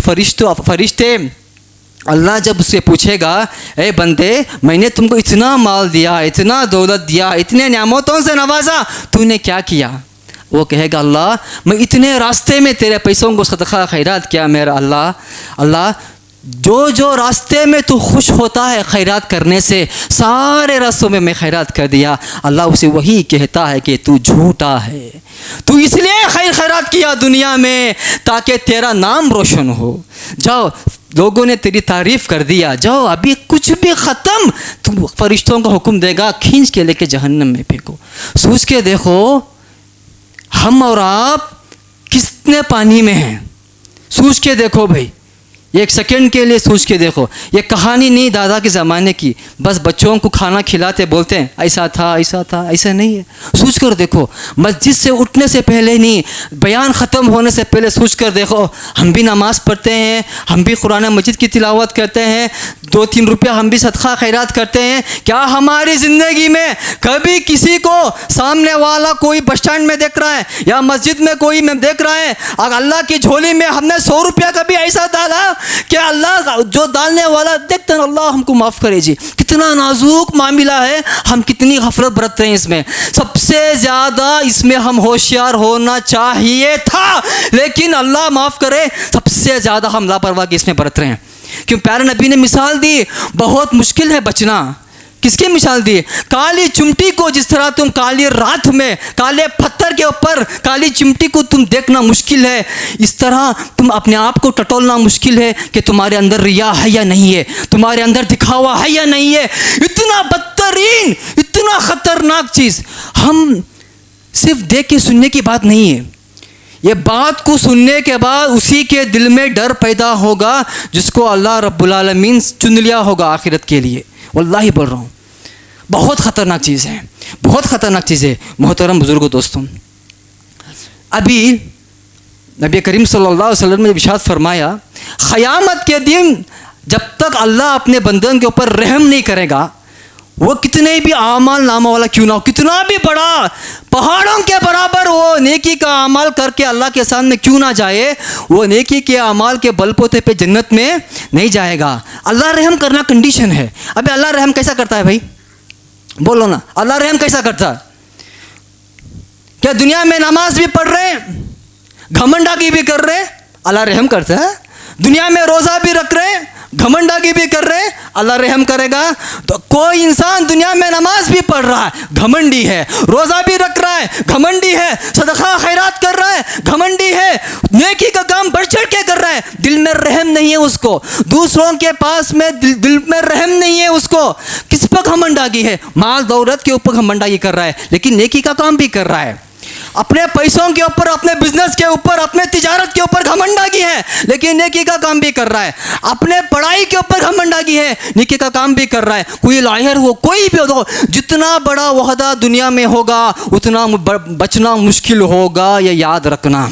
فرشتے اللہ جب اس سے پوچھے گا اے بندے میں نے تم کو اتنا مال دیا، اتنا دولت دیا، اتنے نعمتوں سے نوازا، تو نے کیا کیا؟ وہ کہے گا اللہ میں اتنے راستے میں تیرے پیسوں کو صدقہ خیرات کیا میرا اللہ جو راستے میں تو خوش ہوتا ہے خیرات کرنے سے سارے راستوں میں میں خیرات کر دیا۔ اللہ اسے وہی کہتا ہے کہ تو جھوٹا ہے، تو اس لیے خیرات کیا دنیا میں تاکہ تیرا نام روشن ہو۔ جاؤ لوگوں نے تیری تعریف کر دیا، جاؤ ابھی کچھ بھی ختم، تم فرشتوں کا حکم دے گا کھینچ کے لے کے جہنم میں پھینکو۔ سوچ کے دیکھو ہم اور آپ کتنے پانی میں ہیں، سوچ کے دیکھو بھائی، ایک سیکنڈ کے لیے سوچ کے دیکھو۔ یہ کہانی نہیں دادا کے زمانے کی، بس بچوں کو کھانا کھلاتے بولتے ہیں ایسا تھا ایسا تھا، ایسا نہیں ہے۔ سوچ کر دیکھو، مسجد سے اٹھنے سے پہلے نہیں، بیان ختم ہونے سے پہلے سوچ کر دیکھو، ہم بھی نماز پڑھتے ہیں، ہم بھی قرآن مجید کی تلاوت کرتے ہیں، 2-3 روپیہ ہم بھی صدقہ خیرات کرتے ہیں، کیا ہماری زندگی میں کبھی کسی کو سامنے والا کوئی بس اسٹینڈ میں دیکھ رہا ہے یا مسجد میں کوئی میں دیکھ رہا ہے اگر اللہ کی جھولی میں ہم نے 100 روپیہ کبھی ایسا ڈالا کہ اللہ جو ڈالنے والا دیکھتے ہیں اللہ ہم کو معاف کرے جی؟ کتنا نازک معاملہ ہے، ہم کتنی غفلت برتتے ہیں اس میں۔ سب سے زیادہ اس میں ہم ہوشیار ہونا چاہیے تھا، لیکن اللہ معاف کرے سب سے زیادہ ہم لاپرواہی اس میں برت رہے ہیں۔ کیوں پیارے نبی نے مثال دی بہت مشکل ہے بچنا۔ کس کی مثال دی؟ کالی چمٹی کو جس طرح تم کالی رات میں کالے پتھر کے اوپر کالی چمٹی کو تم دیکھنا مشکل ہے، اس طرح تم اپنے آپ کو ٹٹولنا مشکل ہے کہ تمہارے اندر ریا ہے یا نہیں ہے، تمہارے اندر دکھاوا ہے یا نہیں ہے۔ اتنا بدترین اتنا خطرناک چیز ہم صرف دیکھ کے سننے کی بات نہیں ہے، یہ بات کو سننے کے بعد اسی کے دل میں ڈر پیدا ہوگا جس کو اللہ رب العالمین چن لیا ہوگا آخرت کے لیے. واللہ بول رہا ہوں, بہت خطرناک چیز ہے, بہت خطرناک چیز ہے. محترم بزرگوں, دوستوں, ابھی نبی کریم صلی اللہ علیہ وسلم نے ارشاد فرمایا, قیامت کے دن جب تک اللہ اپنے بندوں کے اوپر رحم نہیں کرے گا, وہ کتنے بھی اعمال نامہ والا کیوں نہ ہو, کتنا بھی بڑا پہاڑوں کے برابر وہ نیکی کا اعمال کر کے اللہ کے سامنے کیوں نہ جائے, وہ نیکی کے اعمال کے بل بوتے پہ جنت میں نہیں جائے گا. اللہ رحم کرنا کنڈیشن ہے. ابھی اللہ رحم کیسا کرتا ہے بھائی, بولو نا, اللہ رحم کیسا کرتا ہے؟ کیا دنیا میں نماز بھی پڑھ رہے, گھمنڈاگی بھی کر رہے, اللہ رحم کرتا ہے؟ دنیا میں روزہ بھی رکھ رہے, گھمنڈاگی بھی کر رہے, اللہ رحم کرے گا؟ تو کوئی انسان دنیا میں نماز بھی پڑھ رہا ہے, گھمنڈی ہے, روزہ بھی رکھ رہا ہے, گھمنڈی ہے, صدقہ خیرات کر رہا ہے, گھمنڈی ہے, نیکی کا کام بڑھ چڑھ کے کر رہا ہے, دل میں رحم نہیں ہے اس کو, دوسروں کے پاس میں دل میں رحم نہیں ہے اس کو, کس پر گھمنڈاگی ہے؟ مال دولت کے اوپر گھمنڈاگی کر رہا ہے, لیکن نیکی کا کام بھی کر رہا ہے. اپنے پیسوں کے اوپر, اپنے بزنس کے اوپر, اپنے تجارت کے اوپر گھمنڈاگی ہے, لیکن نیکی کا کام بھی کر رہا ہے. اپنے پڑھائی کے اوپر گھمنڈاگی ہے, نیکی کا کام بھی کر رہا ہے. کوئی لاہر ہو, کوئی بھی ہو, جتنا بڑا وحدہ دنیا میں ہوگا اتنا بچنا مشکل ہوگا, یہ یاد رکھنا.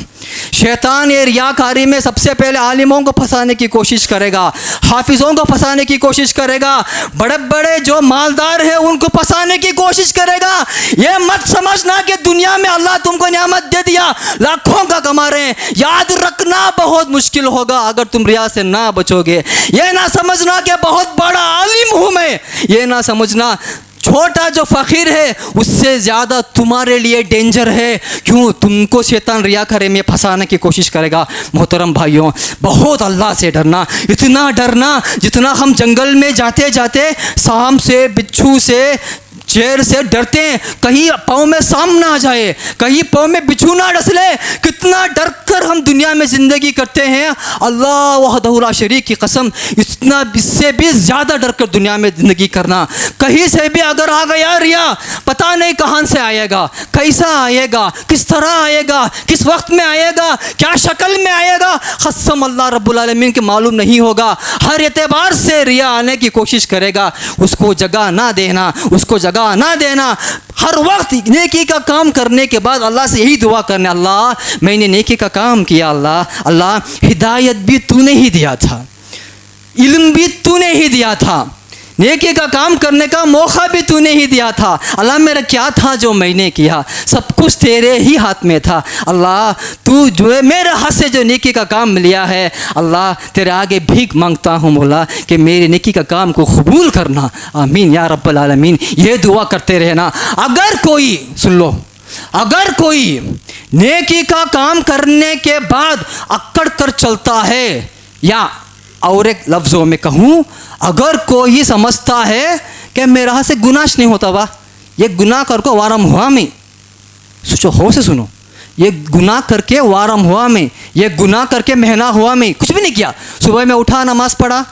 شیطان یہ ریاکاری میں سب سے پہلے عالموں کو پھنسانے کی کوشش کرے گا, حافظوں کو پھنسانے کی کوشش کرے گا, بڑے بڑے جو مالدار ہیں ان کو پھنسانے کی کوشش کرے گا. یہ مت سمجھنا کہ دنیا میں اللہ تم کو نعمت دے دیا, لاکھوں کا کما رہے ہیں, یاد رکھنا بہت مشکل ہوگا اگر تم ریا سے نہ بچو گے. یہ نہ سمجھنا کہ بہت بڑا عالم ہوں میں, یہ نہ سمجھنا چھوٹا جو فقیر ہے اس سے زیادہ تمہارے لیے ڈینجر ہے. کیوں؟ تم کو شیطان ریاکاری میں پھنسانے کی کوشش کرے گا. محترم بھائیوں, بہت اللہ سے ڈرنا, اتنا ڈرنا جتنا ہم جنگل میں جاتے جاتے سانپ سے, بچھو سے, شیر سے ڈرتے ہیں, کہیں پاؤں میں سانپ نہ آ جائے, کہیں پاؤں میں بچھو نہ ڈس لے. کتنا ڈر کر ہم دنیا میں زندگی کرتے ہیں. اللہ وحدہ لا شریک کی قسم, اتنا اس سے بھی زیادہ ڈر کر دنیا میں زندگی کرنا. کہیں سے بھی اگر آ گیا ریا, پتہ نہیں کہاں سے آئے گا, کیسا آئے گا, کس طرح آئے گا, کس وقت میں آئے گا, کیا شکل میں آئے گا, قسم اللہ رب العالمین کے معلوم نہیں ہوگا. ہر اعتبار سے ریا آنے کی کوشش کرے گا, اس کو جگہ نہ دینا, اس کو جگہ نہ دینا. ہر وقت نیکی کا کام کرنے کے بعد اللہ سے یہی دعا کرنا, اللہ میں نے نیکی کا کام کیا, اللہ ہدایت بھی تو نے ہی دیا تھا, علم بھی تو نے ہی دیا تھا, نیکی کا کام کرنے کا موقع بھی تو نے ہی دیا تھا. اللہ میرا کیا تھا جو میں نے کیا, سب کچھ تیرے ہی ہاتھ میں تھا. اللہ تو جو ہے میرے ہاتھ سے جو نیکی کا کام لیا ہے, اللہ تیرے آگے بھیک مانگتا ہوں مولا کہ میرے نیکی کا کام کو قبول کرنا. آمین یا رب العالمین. یہ دعا کرتے رہنا. اگر کوئی, سن لو, اگر کوئی نیکی کا کام کرنے کے بعد اکڑ کر چلتا ہے, یا اور ایک لفظوں میں کہوں, اگر کوئی سمجھتا ہے کہ میرا ہاں سے گناہ نہیں ہوتا, واہ یہ گناہ کر کو وارم ہوا میں, سوچو, ہو سے سنو, یہ گناہ کر کے وارم ہوا میں, یہ گناہ کر کے مہینہ ہوا میں, کچھ بھی نہیں کیا. صبح میں اٹھا, نماز پڑھا,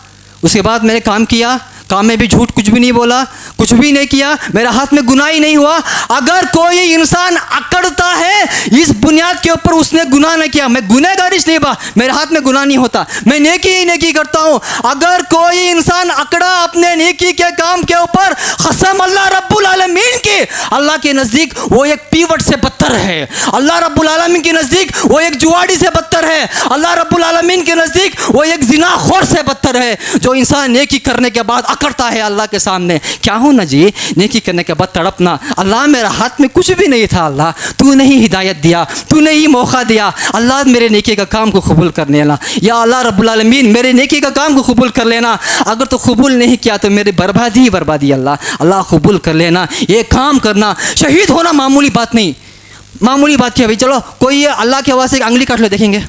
اس کے بعد میں نے کام کیا, کام میں بھی جھوٹ کچھ بھی نہیں بولا, کچھ بھی نہیں کیا, میرے ہاتھ میں گناہ ہی نہیں ہوا. اگر کوئی انسان اکڑتا ہے اس بنیاد کے اوپر اس نے گناہ نہیں کیا, میں گنہ گارش نہیں با, میرے ہاتھ میں گناہ نہیں ہوتا, میں نیکی ہی نیکی کرتا ہوں. اگر کوئی انسان اکڑا اپنے نیکی کے کام کے اوپر, قسم اللہ رب العالمین کی, اللہ کے نزدیک وہ ایک پیوٹ سے بدتر ہے, اللہ رب العالمین کے نزدیک وہ ایک جواڑی سے بدتر ہے, اللہ رب العالمین کے نزدیک وہ ایک زنا خور سے بدتر ہے. جو انسان نیکی کرنے کے بعد اکڑتا ہے اللہ کے سامنے, کیا ہوں نا جی, نیکی کرنے کے بعد تڑپنا, اللہ میرا ہاتھ میں کچھ بھی نہیں تھا, اللہ تو نے ہی ہدایت دیا, تو نے ہی موقع دیا, اللہ میرے نیکی کا کام کو قبول کر لینا. یا اللہ رب العالمین میرے نیکی کا کام کو قبول کر لینا. اگر تو قبول نہیں کیا تو میری بربادی ہی بربادی, اللہ قبول کر لینا. یہ کام کرنا, شہید ہونا معمولی بات نہیں, معمولی بات کیا بھائی, چلو کوئی اللہ کے آواز سے انگلی کاٹ لو, دیکھیں گے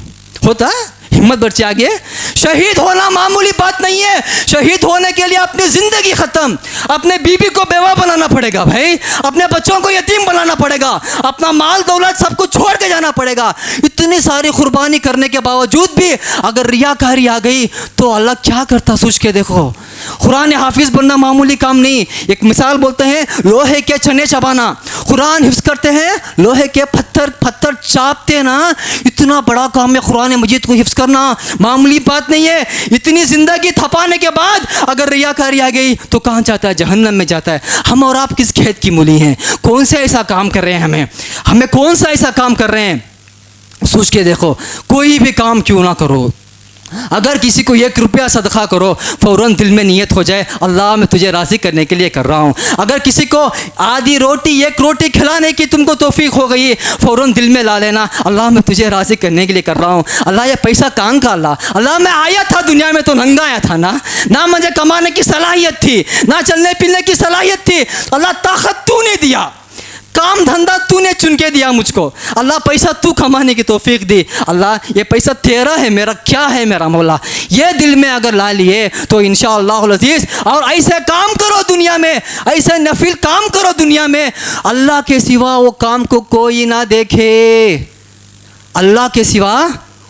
ہوتا ہے, ہمت بڑھ آگے. شہید ہونا معمولی بات نہیں ہے. شہید ہونے کے لیے اپنی زندگی ختم, اپنے بیوی کو بیوہ بنانا پڑے گا بھائی, اپنے بچوں کو یتیم بنانا پڑے گا, اپنا مال دولت سب کچھ چھوڑ کے جانا پڑے گا. اتنی ساری قربانی کرنے کے باوجود بھی اگر ریاکاری آ گئی تو اللہ کیا کرتا, سوچ کے دیکھو. قرآن حافظ بننا معمولی کام نہیں. ایک مثال بولتے ہیں لوہے کے چنے چبانا. قرآن حفظ کرتے ہیں, لوہے کے پتھر چاپتے نا, اتنا بڑا کام ہے قرآن مجید کو حفظ کرنا, معمولی بات نہیں ہے. اتنی زندگی تھپانے کے بعد اگر ریاکاری آ گئی تو کہاں جاتا ہے؟ جہنم میں جاتا ہے. ہم اور آپ کس کھیت کی مولی ہیں؟ کون سے ایسا کام کر رہے ہیں؟ ہمیں کون سا ایسا کام کر رہے ہیں؟ سوچ کے دیکھو. کوئی بھی کام کیوں نہ کرو, اگر کسی کو 1 روپیہ صدقہ کرو, فوراً دل میں نیت ہو جائے اللہ میں تجھے راضی کرنے کے لیے کر رہا ہوں. اگر کسی کو آدھی روٹی 1 روٹی کھلانے کی تم کو توفیق ہو گئی, فوراً دل میں لا لینا اللہ میں تجھے راضی کرنے کے لیے کر رہا ہوں. اللہ یہ پیسہ کہاں کا؟ اللہ میں آیا تھا دنیا میں تو ننگا آیا تھا نہ مجھے کمانے کی صلاحیت تھی, نہ چلنے پھرنے کی صلاحیت تھی. اللہ طاقت تو نے دیا, کام دھندا تو نے چن کے دیا مجھ کو. اللہ پیسہ تو کمانے کی توفیق دی. اللہ یہ پیسہ تیرا ہے, میرا کیا ہے میرا مولا؟ یہ دل میں اگر لا لیے تو انشاءاللہ العزیز, اور ایسے کام کرو دنیا میں, ایسے نفل کام کرو دنیا میں, اللہ کے سوا وہ کام کو کوئی نہ دیکھے. اللہ کے سوا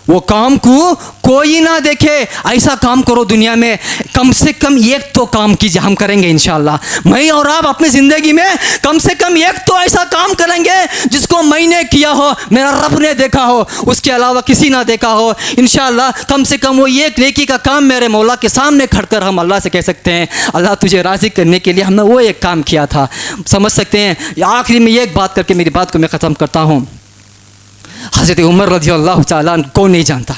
وہ کام کو کوئی نہ دیکھے. ایسا کام کرو دنیا میں, کم سے کم 1 تو کام کیجیے. ہم کریں گے انشاءاللہ. میں اور آپ اپنی زندگی میں کم سے کم 1 تو ایسا کام کریں گے جس کو میں نے کیا ہو, میرا رب نے دیکھا ہو, اس کے علاوہ کسی نہ دیکھا ہو. انشاءاللہ کم سے کم وہ 1 نیکی کا کام میرے مولا کے سامنے کھڑ کر ہم اللہ سے کہہ سکتے ہیں اللہ تجھے راضی کرنے کے لیے ہم نے وہ 1 کام کیا تھا. سمجھ سکتے ہیں. آخری میں ایک بات کر کے میری بات کو میں ختم کرتا ہوں. حضرت عمر رضی اللہ تعالیٰ عنہ کو نہیں جانتا؟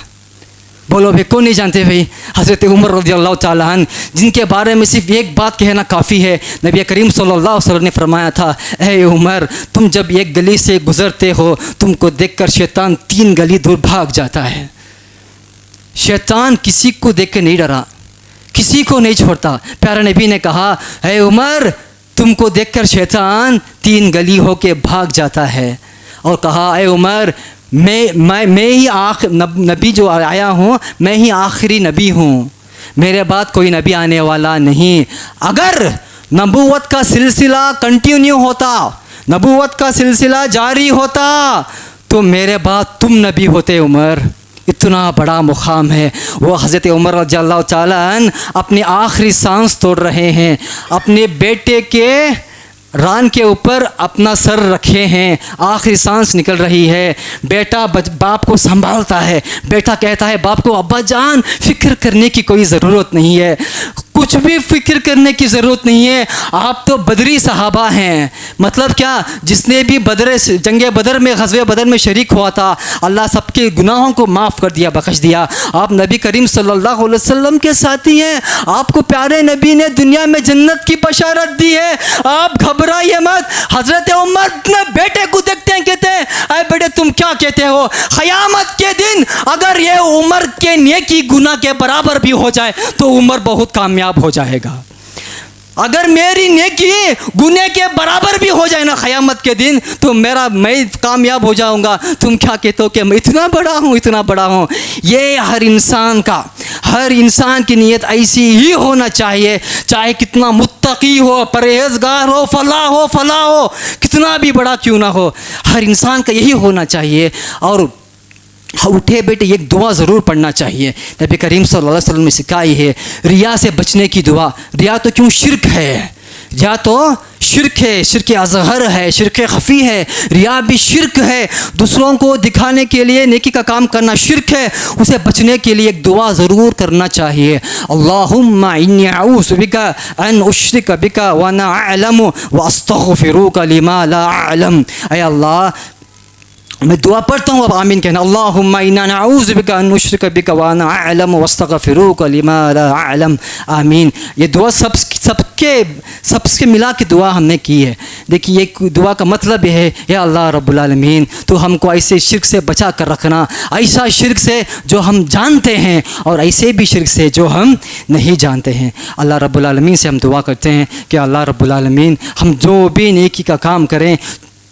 بولو بھائی, کون نہیں جانتے بھائی؟ حضرت عمر رضی اللہ تعالیٰ عنہ, جن کے بارے میں صرف ایک بات کہنا کافی ہے. نبی کریم صلی اللہ علیہ وسلم نے فرمایا تھا, اے عمر تم جب ایک گلی سے گزرتے ہو تم کو دیکھ کر شیطان 3 گلی دور بھاگ جاتا ہے. شیطان کسی کو دیکھ کے نہیں ڈرا, کسی کو نہیں چھوڑتا. پیارے نبی نے کہا, اے عمر تم کو دیکھ کر شیطان 3 گلی ہو کے بھاگ جاتا ہے. اور کہا, اے عمر میں ہی نبی جو آیا ہوں, میں ہی آخری نبی ہوں, میرے بعد کوئی نبی آنے والا نہیں. اگر نبوت کا سلسلہ کنٹینیو ہوتا, نبوت کا سلسلہ جاری ہوتا تو میرے بعد تم نبی ہوتے عمر. اتنا بڑا مقام ہے. وہ حضرت عمر رضی اللہ تعالیٰ عنہ اپنی آخری سانس توڑ رہے ہیں, اپنے بیٹے کے ران کے اوپر اپنا سر رکھے ہیں, آخری سانس نکل رہی ہے. بیٹا باپ کو سنبھالتا ہے, بیٹا کہتا ہے باپ کو, ابا جان فکر کرنے کی کوئی ضرورت نہیں ہے, کچھ بھی فکر کرنے کی ضرورت نہیں ہے, آپ تو بدری صحابہ ہیں. مطلب کیا؟ جس نے بھی جنگ بدر میں, غزوہ بدر میں شریک ہوا تھا, اللہ سب کے گناہوں کو معاف کر دیا, بخش دیا. آپ نبی کریم صلی اللہ علیہ وسلم کے ساتھی ہیں, آپ کو پیارے نبی نے دنیا میں جنت کی بشارت دی ہے. آپ گھبرائیے مت. حضرت عمر اپنے بیٹے کو دیکھتے ہیں, کہتے ہیں, اے بیٹے تم کیا کہتے ہو؟ قیامت کے دن اگر یہ عمر کے نیکی گناہ کے برابر بھی ہو جائے تو عمر بہت کامیاب ہو جائے گا. اگر میری نیکی گناہ کے برابر بھی ہو جائے نا قیامت کے دن تو میں کامیاب ہو جاؤں گا. تم کیا کہتے ہو کہ میں اتنا بڑا ہوں. یہ ہر انسان کی نیت ایسی ہی ہونا چاہیے, چاہے کتنا متقی ہو, پرہیزگار ہو, فلاح ہو, کتنا بھی بڑا کیوں نہ ہو, ہر انسان کا یہی ہونا چاہیے. اور اٹھے بیٹے ایک دعا ضرور پڑھنا چاہیے. نبی کریم صلی اللہ علیہ وسلم نے سکھائی ہے ریا سے بچنے کی دعا. ریا تو کیوں شرک ہے, ریا تو شرک ہے, شرک اصغر ہے, شرک خفی ہے. ریا بھی شرک ہے, دوسروں کو دکھانے کے لیے نیکی کا کام کرنا شرک ہے. اسے بچنے کے لیے ایک دعا ضرور کرنا چاہیے. اللہم انی اعوذ بک ان اشرک بک وانا اعلم واستغفرک لما لا اعلم. اے اللہ میں دعا پڑھتا ہوں, اب آمین کہنا. اللہم انا نعوذ بک ان نشرک بک وانا اعلم واستغفروک لما لا اعلم. آمین. یہ دعا سب کے ملا کے دعا ہم نے کی ہے. دیکھیے یہ دعا کا مطلب یہ ہے, یا اللہ رب العالمین تو ہم کو ایسے شرک سے بچا کر رکھنا, ایسا شرک سے جو ہم جانتے ہیں اور ایسے بھی شرک سے جو ہم نہیں جانتے ہیں. اللہ رب العالمین سے ہم دعا کرتے ہیں کہ اللہ رب العالمین ہم جو بھی نیکی کا کام کریں,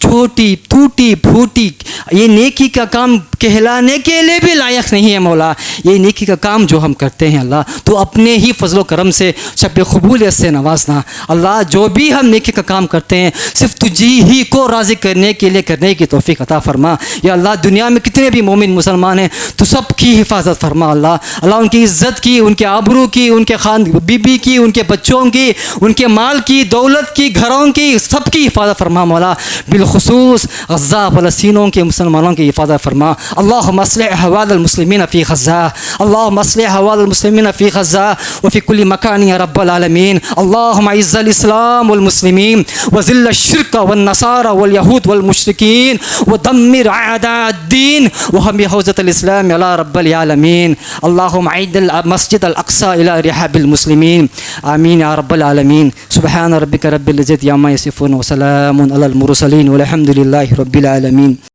چھوٹی ٹوٹی پھوٹی یہ نیکی کا کام کہلانے کے لیے بھی لائق نہیں ہے مولا. یہ نیکی کا کام جو ہم کرتے ہیں اللہ تو اپنے ہی فضل و کرم سے شب قبولیت سے نوازنا. اللہ جو بھی ہم نیکی کا کام کرتے ہیں صرف تجھی ہی کو راضی کرنے کے لیے کرنے کی توفیق عطا فرما. یا اللہ دنیا میں کتنے بھی مومن مسلمان ہیں تو سب کی حفاظت فرما اللہ. اللہ ان کی عزت کی, ان کے آبرو کی, ان کے خان بیوی کی, ان کے بچوں کی, ان کے مال کی, دولت کی, گھروں کی, سب کی حفاظت فرما مولا. بالخصوص غزہ فلسطینوں کے مسلمانوں کی حفاظت فرما. اللهم اصلح احوال المسلمين في غزة. اللهم اصلح احوال المسلمين في غزة وفي كل مكان يا رب العالمين. اللهم اعز الاسلام والمسلمين وذل الشرك والنصارى واليهود والمشركين ودمر اعداء الدين وهم حوزة الاسلام يا رب العالمين. اللهم عيد المسجد الاقصى الى رحاب المسلمين. امين يا رب العالمين. سبحان ربك رب العزة عما يصفون وسلام على المرسلين والحمد لله رب العالمين.